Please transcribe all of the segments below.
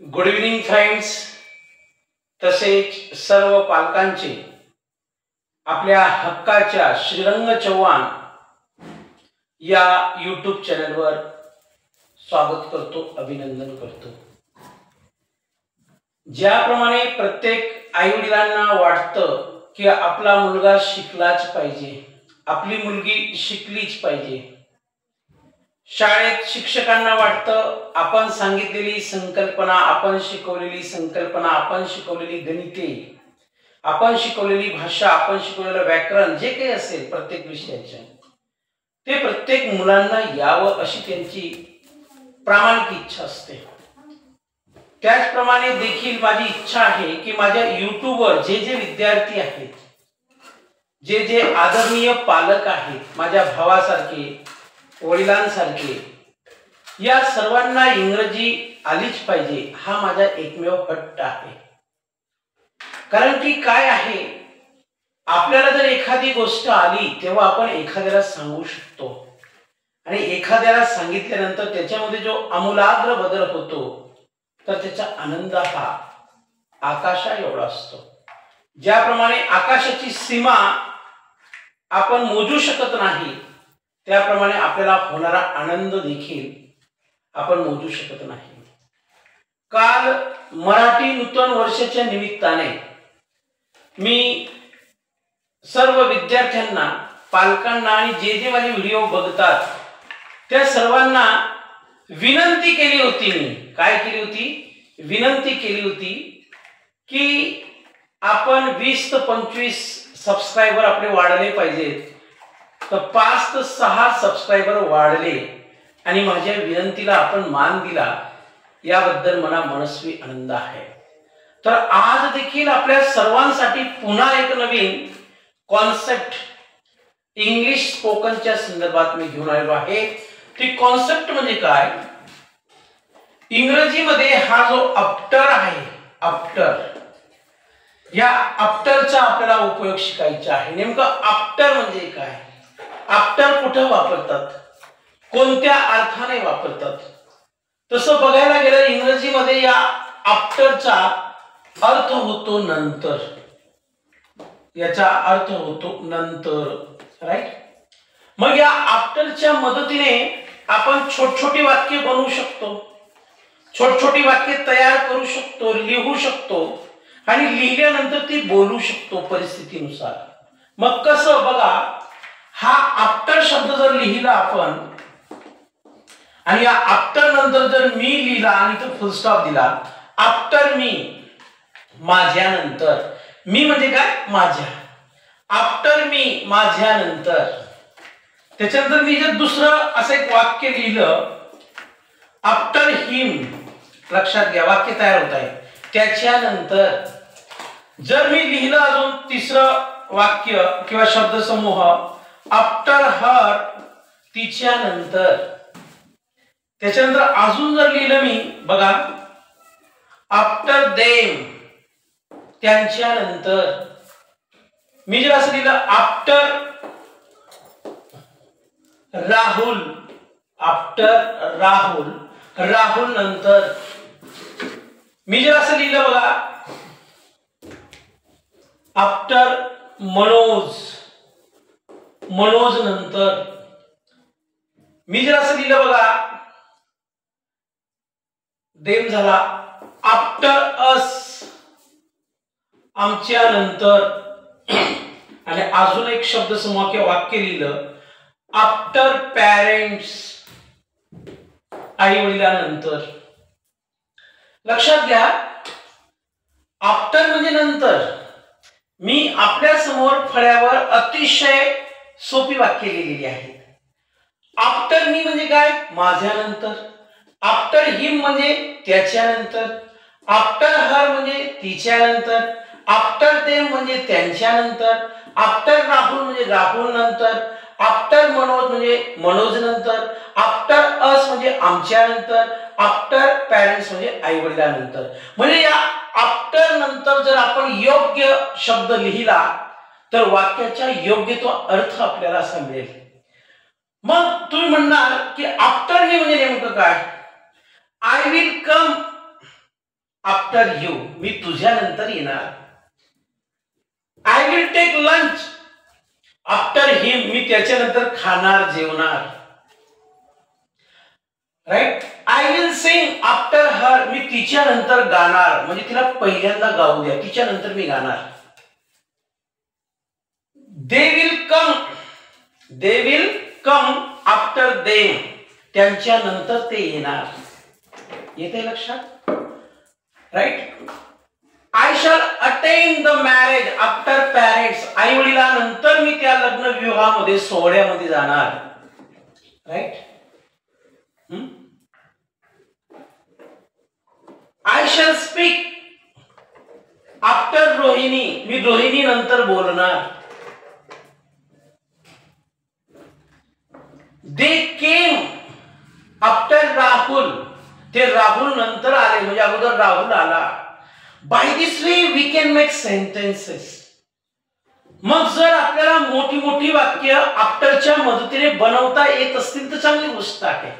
Good evening friends. तसेच सर्व पालकांचे आपल्या हक्काच्या श्रीरंग चव्हाण या यूट्यूब चॅनलवर स्वागत करतो, अभिनंदन करतो. ज्याप्रमाणे प्रत्येक आईवडिलांना वाटतं की आपला मुलगा शिकलाच पाहिजे, आपली मुलगी शिकलीच पाहिजे. शाळेत शिक्षकांना वाटतं आपण सांगितलेली संकल्पना, आपण शिकवलेली संकल्पना, आपण शिकवलेली गणिते, आपण शिकवलेली भाषा, आपण शिकवलेलं व्याकरण, जे काही असेल प्रत्येक विषयाचे, ते प्रत्येक मुलांना यावं अशी त्यांची प्रामाणिक इच्छा असते. त्याचप्रमाणे देखील माझी इच्छा आहे की माझ्या यूट्यूबवर जे जे विद्यार्थी आहेत, जे जे आदरणीय पालक आहेत, माझ्या भावासारखे, वडिलांसारखे, या सर्वांना इंग्रजी आलीच पाहिजे हा माझा एकमेव हट्ट आहे. कारण की काय आहे, आपल्याला जर एखादी गोष्ट आली तेव्हा आपण एखाद्याला सांगू शकतो आणि एखाद्याला सांगितल्यानंतर त्याच्यामध्ये जो आमूलाग्र बदल होतो तर त्याचा आनंद हा आकाशा एवढा असतो. ज्याप्रमाणे आकाशाची सीमा आपण मोजू शकत नाही, त्याप्रमाणे आपल्याला होणारा आनंद देखील आपण मोजू शकत नाही. काल मराठी नूतन वर्षाच्या निमित्ताने मी सर्व विद्यार्थ्यांना, पालकांना आणि जे जे माझे व्हिडिओ बघतात त्या सर्वांना विनंती केली होती. मी काय केली होती? विनंती केली होती की आपण 20 ते 25 सबस्क्रायबर आपले वाढले पाहिजेत. तर 5 ते 6 सबस्क्रायबर वाढले आणि माझ्या विनंतीला आपण मान दिला, याबद्दल मला मनस्वी आनंद आहे. तर आज देखील आपल्या सर्वांसाठी पुन्हा एक नवीन कॉन्सेप्ट इंग्लिश स्पोकनच्या संदर्भात मी घेऊन आलेलो आहे. ती कॉन्सेप्ट म्हणजे काय? इंग्रजीमध्ये हा जो आफ्टर आहे, आफ्टर, या आफ्टरचा आपल्याला उपयोग शिकायचा आहे. नेमकं आफ्टर म्हणजे काय? आफ्टर कुठं वापरतात, कोणत्या अर्थाने वापरतात? तसं बघायला गेलं इंग्रजीमध्ये या आफ्टरचा अर्थ होतो नंतर. याचा अर्थ होतो नंतर, राईट? मग या आफ्टरच्या मदतीने आपण छोटी वाक्य बनवू शकतो, छोटी वाक्य तयार करू शकतो, लिहू शकतो आणि लिहिल्यानंतर ती बोलू शकतो परिस्थितीनुसार. मग कसं बघा, हा आफ्टर शब्द जर लिहिला आपण आणि या आफ्टर नंतर जर मी लिहिला आणि तो फुल स्टॉप दिला, आफ्टर मी, माझ्यानंतर, मी म्हणजे काय? माझ्या, आफ्टर मी, माझ्यानंतर. त्याच्यानंतर मी जर दुसरं असं एक वाक्य लिहिलं, आफ्टर हिम, लक्षात घ्या वाक्य तयार होत आहे, त्याच्यानंतर. जर मी लिहिलं अजून तिसरं वाक्य किंवा शब्दसमूह, आफ्टर हर, तिच्यानंतर. त्याच्यानंतर अजून जर लिहिलं मी, बघा, आफ्टर देम, त्यांच्यानंतर. मी जर असं लिहिलं, आफ्टर राहुल, आफ्टर राहुल, राहुल नंतर. मी जर असं लिहिलं बघा, आफ्टर मनोज, मनोज नंतर. मी जर असं लिहिलं बघा, देम झाला, आफ्टर अस, आमच्या नंतर. आणि अजून एक शब्दसमूह किंवा वाक्य लिहिलं, आफ्टर पॅरेंट्स, आई वडिलांनंतर. लक्षात घ्या, आफ्टर म्हणजे नंतर. मी आपल्या समोर फळ्यावर अतिशय सोपी वाक्य लिहिलेली आहेत. आफ्टर मी म्हणजे काय? माझ्यानंतर. आफ्टर हिम म्हणजे त्याच्यानंतर. आफ्टर हर म्हणजे तिच्यानंतर. आफ्टर देम म्हणजे त्यांच्यानंतर. आफ्टर राहुल म्हणजे राहुल नंतर. आफ्टर मनोज म्हणजे मनोज नंतर. आफ्टर अस म्हणजे आमच्या नंतर. आफ्टर पॅरेंट्स म्हणजे आई वडिलांनंतर. म्हणजे या आफ्टर नंतर जर आपण योग्य शब्द लिहिला तर वाक्याचा योग्य तो अर्थ आपल्याला असा मिळेल. मग तुम्ही म्हणणार की आफ्टर मी म्हणजे नेमकं काय? I will come after you, मी तुझ्या नंतर येणार. I will take lunch after him, मी त्याच्यानंतर खाणार जेवणार. Right. I will sing after her, मी तिच्या नंतर गाणार, म्हणजे तिला पहिल्यांदा गाऊ द्या, तिच्या नंतर मी गाणार. They will come after them, त्यांच्या नंतर ते येणार. येते लक्षात? Right. I shall attend the marriage after parents, आई वडिलांनंतर मी त्या लग्न विवाहामध्ये सोहळ्यामध्ये जाणार. Right. I shall speak after Rohini, मी रोहिणी नंतर बोलणार. दे केम आफ्टर राहुल, ते राहुल नंतर आले, म्हणजे अगोदर राहुल आला. By this way we can make sentences. मग जर आपल्याला मोठी मोठी वाक्य आफ्टरच्या मदतीने बनवता येत असतील तर चांगली गोष्ट आहे,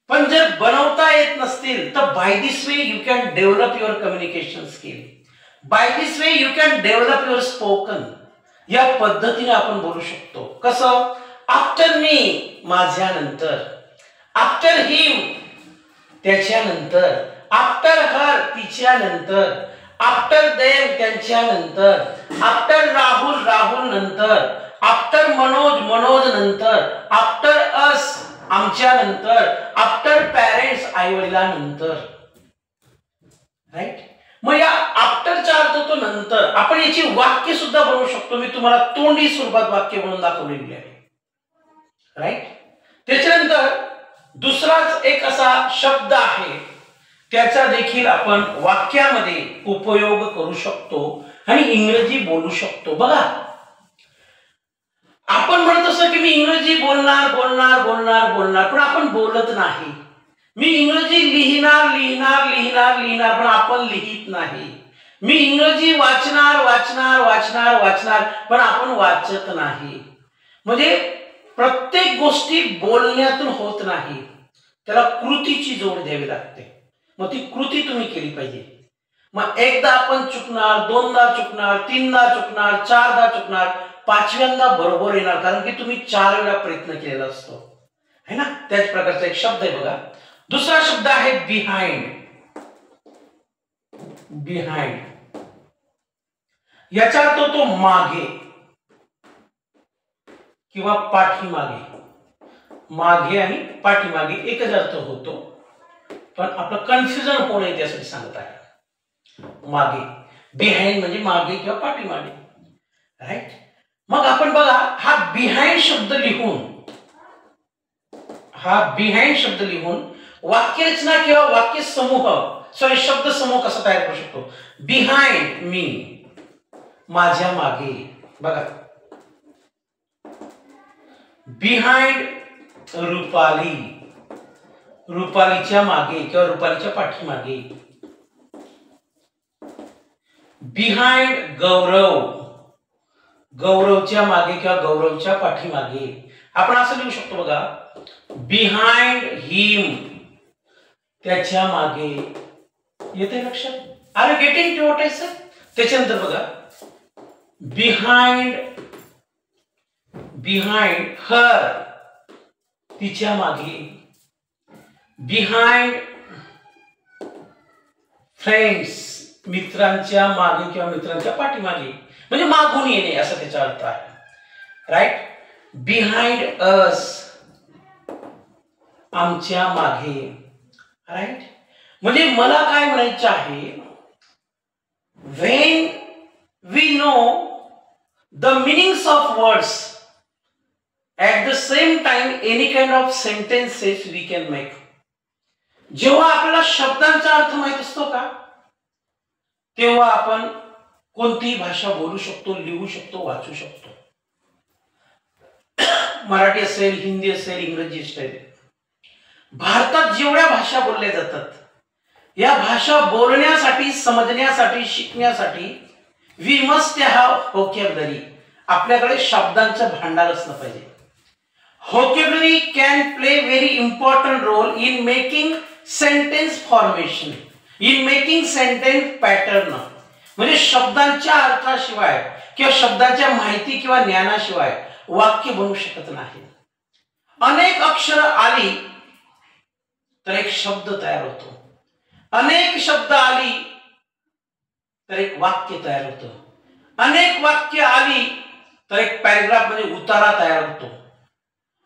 पण जर बनवता येत नसतील तर by this way you can develop your communication skill. By this way you can develop your spoken. या पद्धतीने आपण बोलू शकतो. कसं? आफ्टर मी, माझ्यानंतर. आफ्टर हिम, त्याच्यानंतर. आफ्टर हर, तिच्यानंतर. आफ्टर देम, त्यांच्यानंतर. आफ्टर राहुल, राहुल नंतर. आफ्टर मनोज, मनोज नंतर. आफ्टर अस, आमच्या नंतर. आफ्टर पॅरेंट्स, आई वडिलांनंतर. राईट. मग या आफ्टरचा अर्थ तो नंतर. आपण याची वाक्य सुद्धा बनवू शकतो. मी तुम्हाला तोंडी स्वरूपात वाक्य बनवून दाखवलेली आहे. राईट. त्याच्यानंतर दुसराच एक असा शब्द आहे, त्याचा देखील आपण वाक्यामध्ये उपयोग करू शकतो आणि इंग्रजी बोलू शकतो. बघा, आपण म्हणत असं की मी इंग्रजी बोलणार बोलणार बोलणार बोलणार, पण आपण बोलत नाही. मी इंग्रजी लिहिणार लिहिणार लिहिणार लिहिणार, पण आपण लिहित नाही. मी इंग्रजी वाचणार वाचणार वाचणार वाचणार, पण आपण वाचत नाही. म्हणजे प्रत्येक गोष्टी बोलण्यातून होत नाही, त्याला कृतीची जोड द्यावी लागते. मग ती कृती तुम्ही केली पाहिजे. मग एकदा आपण चुकणार, दोनदा चुकणार, तीनदा चुकणार, चारदा चुकणार, पाचव्यांदा बरोबर येणार, कारण की तुम्ही 4 वेळा प्रयत्न केलेला असतो, है ना. त्याच प्रकारचा एक शब्द आहे बघा. दुसरा शब्द आहे बिहाइंड. बिहाइंड याचा अर्थ तो मागे किंवा पाठीमागे. मागे आणि पाठीमागे एकच अर्थ होतो, पण आपलं कन्फ्युजन होऊ नये त्यासाठी सांगत आहे. मागे, बिहाइंड म्हणजे मागे किंवा पाठीमागे. राईट. मग आपण बघा, हा बिहाइंड शब्द लिहून वाक्यरचना किंवा वाक्य समूह, शब्द समूह कसा तयार करू शकतो. बिहाइंड मी, माझ्या मागे. बघा, बिहाइंड रुपाली, रुपालीच्या मागे किंवा रुपालीच्या पाठीमागे. बिहाइंड गौरव, गौरवच्या मागे किंवा गौरवच्या पाठीमागे. आपण असं लिहू शकतो बघा, बिहाइंड हिम, त्याच्या मागे. येते लक्षात? Are you getting to what I said? त्याच्यानंतर बघा, बिहाइंड हर, तिच्या मागे. बिहाइंड फ्रेंड्स, मित्रांच्या मागे किंवा मित्रांच्या पाठीमागे, म्हणजे मागून येणे असा त्याचा अर्थ आहे. राईट. बिहाइंड अस, आमच्या मागे. राईट. म्हणजे मला काय म्हणायचं आहे, when we know the meanings of words at the same time any kind of sentences we can make. जेव्हा आपल्याला शब्दांचा अर्थ माहित असतो का, तेव्हा आपण कोणतीही भाषा बोलू शकतो, लिहू शकतो, वाचू शकतो. मराठी असेल, हिंदी असेल, इंग्रजी असेल. भारतात जेवढ्या भाषा बोलल्या जातात, या भाषा बोलण्यासाठी, समजण्यासाठी, शिकण्यासाठी वी मस्ट हॅव व्होकॅब्युलरी. आपल्याकडे शब्दांचं भांडार असलं पाहिजे. Vocabulary can play very important role in making sentence formation. In making sentence pattern, म्हणजे शब्दांच्या अर्थाशिवाय किंवा शब्दाच्या माहिती किंवा ज्ञानाशिवाय वाक्य बनू शकत नाही. अनेक अक्षर आली तर एक शब्द तयार होतो, अनेक शब्द आली तर एक वाक्य तयार होतं, अनेक वाक्य आली तर एक पॅरेग्राफ म्हणजे उतारा तयार होतो,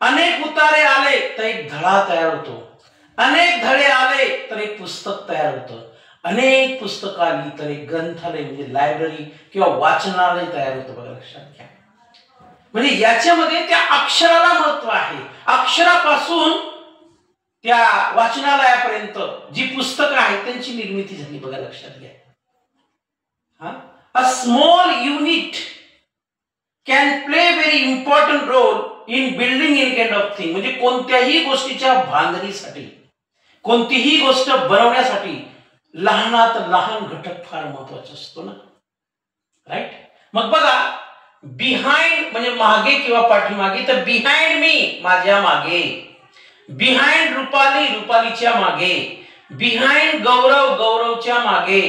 अनेक उतारे आले तर एक धडा तयार होतो, अनेक धडे आले तर एक पुस्तक तयार होतं, अनेक पुस्तक आली तर एक ग्रंथालय म्हणजे लायब्ररी किंवा वाचनालय तयार होतं. बघा, लक्षात घ्या. म्हणजे याच्यामध्ये त्या अक्षराला महत्व आहे. अक्षरापासून त्या वाचनालयापर्यंत जी पुस्तकं आहेत त्यांची निर्मिती झाली. बघा, लक्षात घ्या. A small unit can play very important role in building in kind of thing. म्हणजे कोणत्याही गोष्टीच्या बांधणीसाठी, कोणतीही गोष्ट बनवण्यासाठी लहानात लहान घटक फार महत्वाचा असतो ना, राईट. मग बघा, बिहाइंड म्हणजे मागे किंवा पाठीमागे, तर बिहाइंड मी माझ्या मागे, बिहाइंड रुपाली रुपालीच्या मागे, बिहाइंड गौरव गौरवच्या मागे,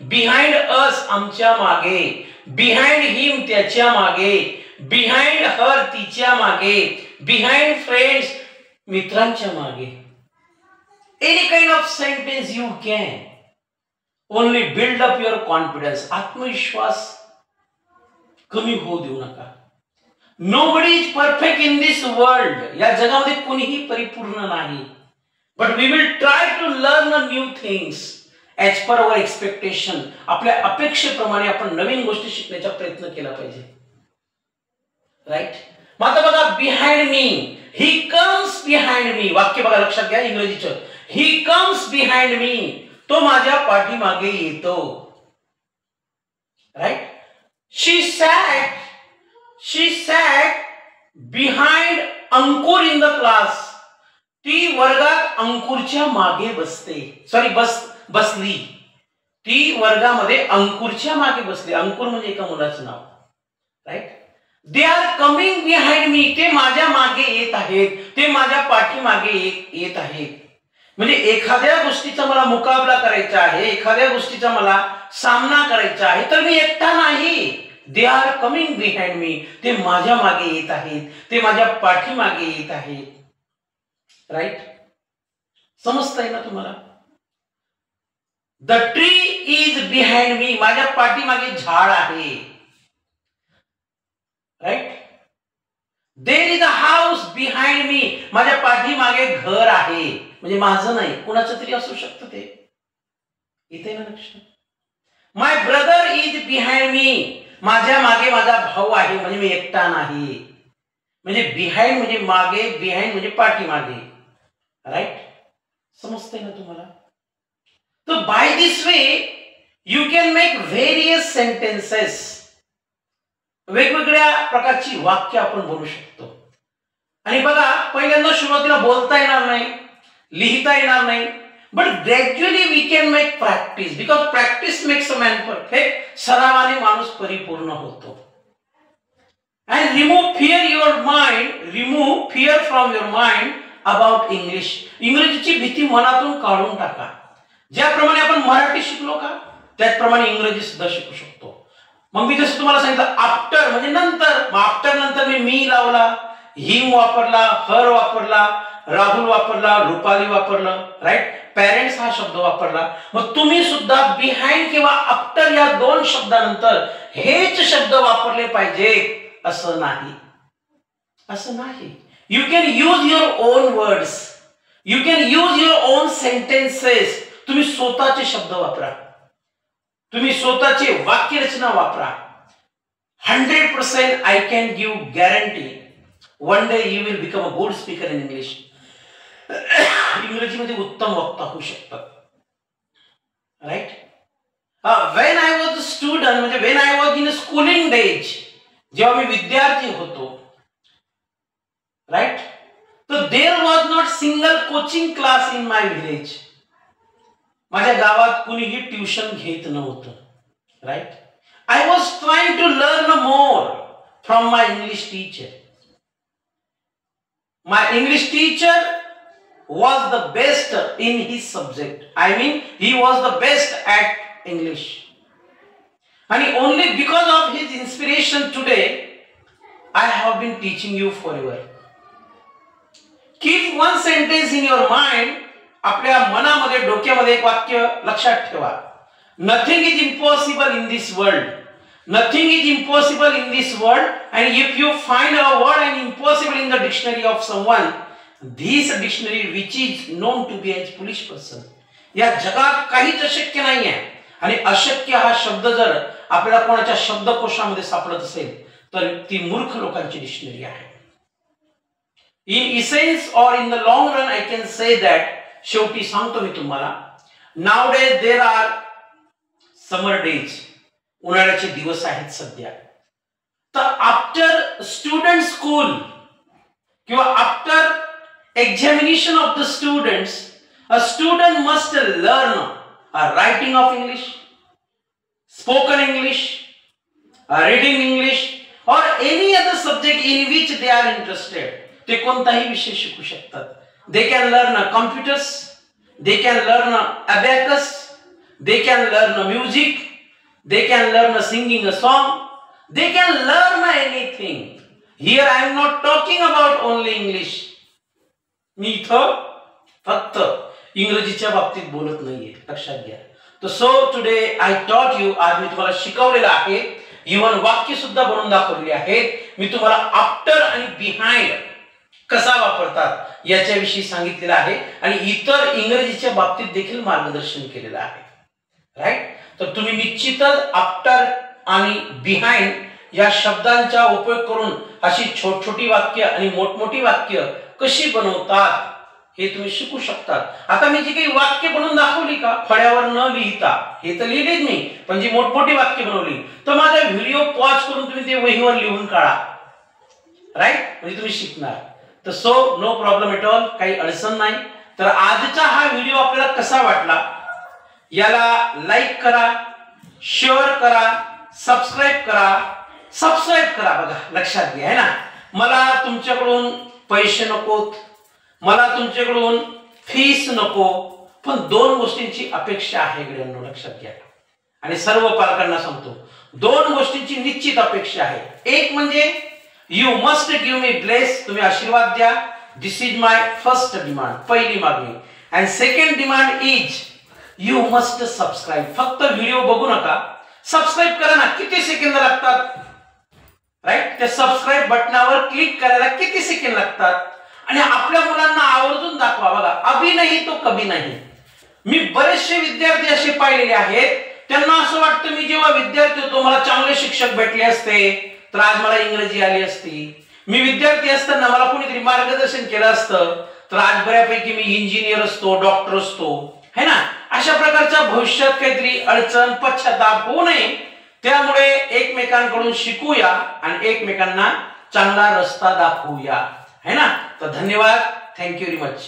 बिहाइंड अस आमच्या मागे, बिहाइंड हिम त्याच्या मागे, बिहाइंड हर तिच्या मागे, बिहाइंड फ्रेंड्स मित्रांच्या मागे. Any kind of sentence you can only build up your confidence. आत्मविश्वास कमी होऊ देऊ नका. Nobody is perfect in this world. या जगामध्ये कोणीही परिपूर्ण नाही. But we will try to learn new things as per our expectation. आपल्या अपेक्षेप्रमाणे आपण नवीन गोष्टी शिकण्याचा प्रयत्न केला पाहिजे, राईट. मग आता बघा, behind me, he comes behind me. वाक्य बघा, लक्षात घ्या इंग्रजीचं. ही कम्स बिहाइंड मी, तो माझ्या पाठीमागे येतो, right. She sat behind Ankur in the class. ती वर्गात अंकुरच्या मागे बसते. बसली. ती वर्गामध्ये अंकुरच्या मागे बसली. अंकुर म्हणजे एका मुलाचं नाव, right. They are coming behind me. ते माझ्या मागे येत आहेत, ते माझ्या पाठीमागे येत आहेत. म्हणजे एखाद्या गोष्टीचा मला मुकाबला करायचा आहे, एखाद्या गोष्टीचा मला सामना करायचा आहे, तर मी एकटा नाही. दे आर कमिंग बिहाइंड मी. ते माझ्या मागे येत आहेत, ते माझ्या पाठीमागे येत आहेत, राईट. समजतंय ना तुम्हाला? The tree is behind me. माझ्या पाठीमागे झाड आहे, right. There is a house behind me. माझ्या पाठीमागे घर आहे. म्हणजे माझं नाही, कुणाचं तरी असू शकतं ते. इथे ना लक्ष. माय ब्रदर इज बिहाइंड मी. माझ्या मागे माझा भाऊ आहे, म्हणजे मी एकटा नाही. म्हणजे बिहाइंड म्हणजे मागे, बिहाइंड म्हणजे पाठीमागे, राईट. समजतंय ना तुम्हाला? तर by this way you can make various sentences. वेगवेगळ्या प्रकारची वाक्य आपण बोलू शकतो. आणि बघा, पहिल्यांदा सुरुवातीला बोलता येणार नाही, लिहिता येणार नाही. But gradually we can make practice, because practice makes a man perfect. सरावाने माणूस परिपूर्ण होतो. And remove fear from your mind about English. इंग्रजीची भीती मनातून काढून टाका. ज्याप्रमाणे आपण मराठी शिकलो का, त्याचप्रमाणे इंग्रजी सुद्धा शिकू शकतो. मग मी जसं तुम्हाला सांगितलं, आफ्टर म्हणजे नंतर. आफ्टर नंतर मी लावला, हिम वापरला, हर वापरला, राहुल वापरला, रुपाली वापरलं, राईट. पेरेंट्स हा शब्द वापरला. मग तुम्ही सुद्धा बिहाइंड किंवा आफ्टर या दोन शब्दानंतर हेच शब्द वापरले पाहिजेत असं नाही, असं नाही. You can use your own words, you can use your own sentences. तुम्ही स्वतःचे शब्द वापरा, तुम्ही स्वतःचे वाक्यरचना वापरा. 100% I can give guarantee one day you will become a good speaker in English. इंग्रजीमध्ये उत्तम वक्ता होऊ शकतात, right. When I was a student म्हणजे when I was in schooling days, जेव्हा मी विद्यार्थी होतो, राईट. तर there was not single coaching class in my village. माझ्या गावात कुणीही ट्युशन घेत नव्हतं, right. I was trying to learn more from my English teacher. My English teacher was the best in his subject. I mean, he was the best at English. And only because of his inspiration today, I have been teaching you forever. Keep one sentence in your mind. आपल्या मनामध्ये डोक्यामध्ये एक वाक्य लक्षात ठेवा. Nothing is impossible in this world. Nothing is impossible in this world, and if you find a word and impossible in the dictionary of someone, this dictionary which is known to be as foolish person. या जगात काहीच अशक्य नाही आहे, आणि अशक्य हा शब्द जर आपल्याला कोणाच्या शब्दकोशामध्ये सापडत असेल तर ती मूर्ख लोकांची डिक्शनरी आहे. In essence or in the long run I can say that, शेवटी सांगतो मी तुम्हाला, nowadays there are summer days. उन्हाळ्याचे दिवस आहेत सध्या. तर आफ्टर स्टुडंट स्कूल किंवा after examination of the students, a student must learn a writing of English, spoken English, reading English और any other subject in which they are interested. ते कोणताही विषय शिकू शकतात. They can learn computers, they can learn abacus, they can learn music, they can learn singing a song, they can learn anything. Here I am not talking about only English. मी इथं फक्त इंग्रजीच्या बाबतीत बोलत नाहीये, लक्षात घ्या. तर सो टुडे आय टॉट यू, आज मी तुम्हाला शिकवलेलं आहे, इव्हन वाक्य सुद्धा बनवून दाखवलेली आहेत. मी तुम्हाला आफ्टर आणि बिहाइंड कसा वापरतात याच्याविषयी सांगितलेलं आहे, आणि इतर इंग्रजीच्या बाबतीत देखील मार्गदर्शन केलेलं आहे. राईट. तर तुम्ही निश्चितच आफ्टर आणि बिहाइंड या शब्दांचा उपयोग करून अशी छोटी वाक्य आणि मोठमोठी वाक्य कशी बनवतात हे तुम्ही शिकू शकतात. आता मी जी काही वाक्य बनवून दाखवली का फळ्यावर न लिहिता, हे तर लिहिलेच नाही, पण जी मोठमोठी वाक्य बनवली तर माझा व्हिडिओ पॉज करून तुम्ही ते वहीवर लिहून काढा. राईट. म्हणजे तुम्ही शिकणार. तर so no problem at all, काही अडचण नाही. तर आजचा हा व्हिडिओ आपल्याला कसा वाटला याला लाईक करा, शेअर करा, सबस्क्राईब करा. बघा लक्षात घ्या, है ना. मला तुमच्याकडून पैसे नकोत, मला तुमच्याकडून फीस नको, पण दोन गोष्टींची अपेक्षा आहे गड्यांनो, लक्षात घ्या. आणि सर्व पालकांना सांगतो, दोन गोष्टींची निश्चित अपेक्षा आहे. एक म्हणजे you must give me bless, तुम्ही आशीर्वाद द्या. दिस इज माय फर्स्ट डिमांड, पहिली मागणी. And second demand is you must subscribe. फक्त व्हिडिओ बघू नका, सबस्क्राईब करा ना. किती सेकंद लागतात? राईट. त्या सबस्क्राईब बटनावर क्लिक करायला किती सेकंद लागतात? आणि आपल्या मुलांना आवर्जून दाखवा. बघा, अभी नाही तो कभी नाही. मी बरेचसे विद्यार्थी असे पाहिलेले आहेत, त्यांना असं वाटतं मी जेव्हा विद्यार्थी होतो मला चांगले शिक्षक भेटले असते तर आज मला इंग्रजी आली असती. मी विद्यार्थी असताना मला कोणीतरी मार्गदर्शन केलं असतं तर आज बऱ्यापैकी मी इंजिनियर असतो, डॉक्टर असतो, है ना. अशा प्रकारच्या भविष्यात काहीतरी अडचण, पश्चाताप होऊ नये, त्यामुळे एकमेकांकडून शिकूया आणि एकमेकांना चांगला रस्ता दाखवूया, है ना. तर धन्यवाद. Thank you very much.